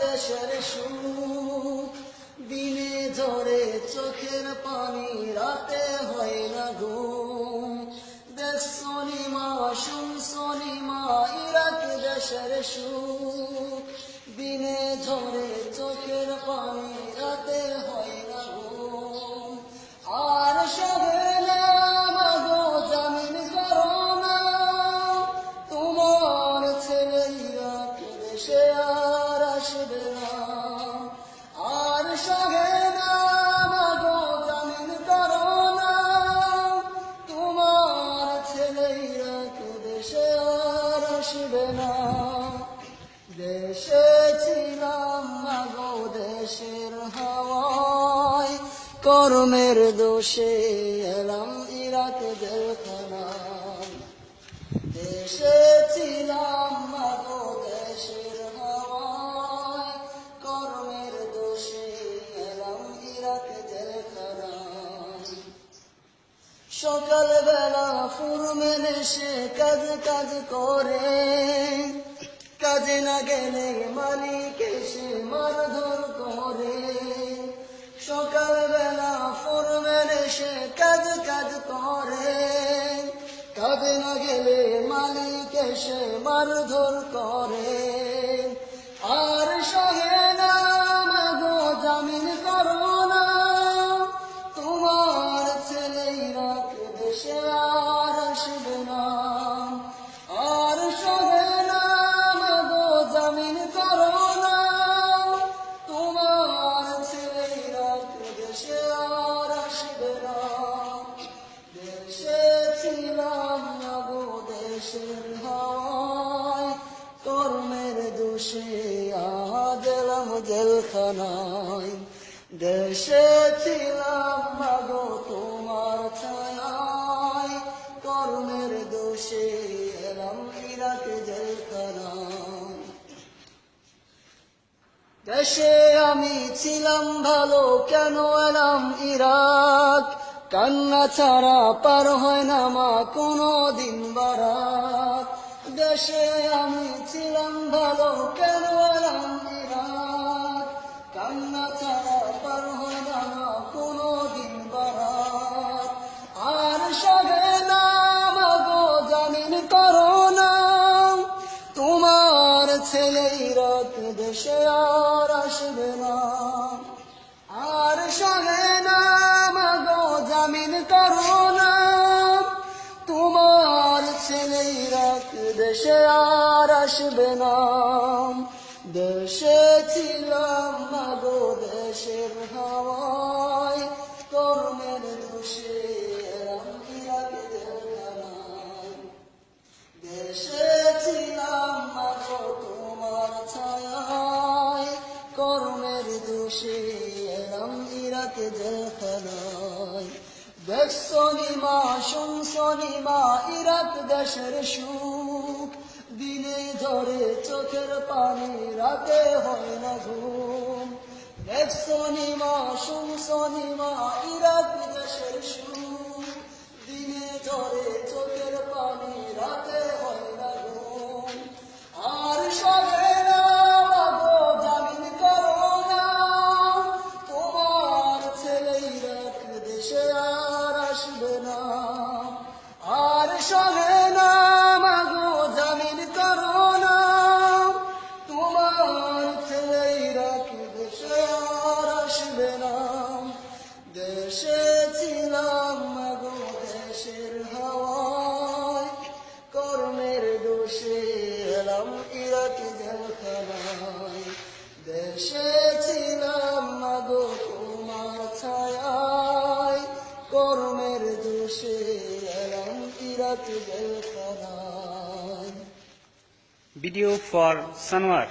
দেশের সুখ, দিনে ধরে চোখের পানি, রাতে হয় না ঘুম। দেখছনি মা, শুনছনি মা, ইরাক দেশের সুখ, দিনে ধরে চোখের পানি, রাতে হয় না ঘুম। আর সবে না মাগো জামিন করো না, তোমার ছেলে ইরাক দেশে আর আসবে না। আর সবে না মাগো জামিন করো না, তোমার ছেলে ইরাক দেশে আর আসবে না। দেশে ছিলাম মাগো দেশের হাওয়ায়, কর্মের দোষে এলাম ইরাক জেলখানায়। দেশে ছিলাম মাগো দেশের হাওয়ায়, কর্মের দোষে এলাম ইরাক জেলখানায়। সকালবেলা ফুরমেন এসে কাজ কাজ করে, কাজে না গেলে মালিক এসে মারধর করে। সকালবেলা ফোরম্যান এসে কাজ কাজ করে, কাজে না গেলে মালিক এসে মারধর করে। আর সহে না মাগো জামিন করো না, তোমার ছেলে ইরাক দেশে আর আসবে না। আর সহে না মাগো জামিন করো না, তোমার ছেলে ইরাক দেশে আর আসবে না। দেশে ছিলাম মাগো দেশের হাওয়ায়, কর্মের দোষে আজ এলাম জেলখানায়। দেশে ছিলাম মাগো তোমার ছায়ায়, কর্মের দোষে এলাম ইরাক জেলখানায়। দেশে আমি ছিলাম ভালো, কেন এলাম ইরাক? কান্না ছাড়া পার হয় না মা কোনো দিন বারাত। দেশে আমি ছিলাম ভালো, কেন এলাম ইরাক? কান্না ছাড়া পার হয় না মা কোনো দিন বারাত। আর সবে না মাগো জামিন করো না, তোমার ছেলে ইরাক দেশে আর আসবে না। আর সবে না মাগো জামিন করো না, তোমার ছেলে ইরাক দেশে আর আসবে না। দেশে ছিলাম মাগো দেশের হাওয়ায়, কর্মের দোষে এলাম ইরাক জেলখানায়। দেশে ছিলাম মাগো তোমার ছায়ায়, কর্মের দোষে এলাম ইরাক জেলখানায়। দেখছনি মা, শুনছনি মা, ইরাক দেশের সুখ, দিনে ধরে চোখের পানি, রাতে হয় না ঘুম। দেখছনি মা, শুনছনি মা, ইরাক দেশের সুখ, দিনে ধরে চোখের পানি, রাতে হয় না ঘুম। আর সবে না মাগো জামিন করো না, তোমার ছেলে ইরাক দেশে আর আসবে না। আর সবে না মাগো জামিন করো না, তোমার ছেলে ইরাক দেশে আর আসবে না। দেশে ছিলাম মাগো দেশের হাওয়ায়, কর্মের দোষে এলাম ইরাক জেলখানায়। দেশে ছিলাম মাগো তোমার ছায়ায়, কর্মের দোষে এলাম ইরাক জেলখানায়। Video for Sanwar.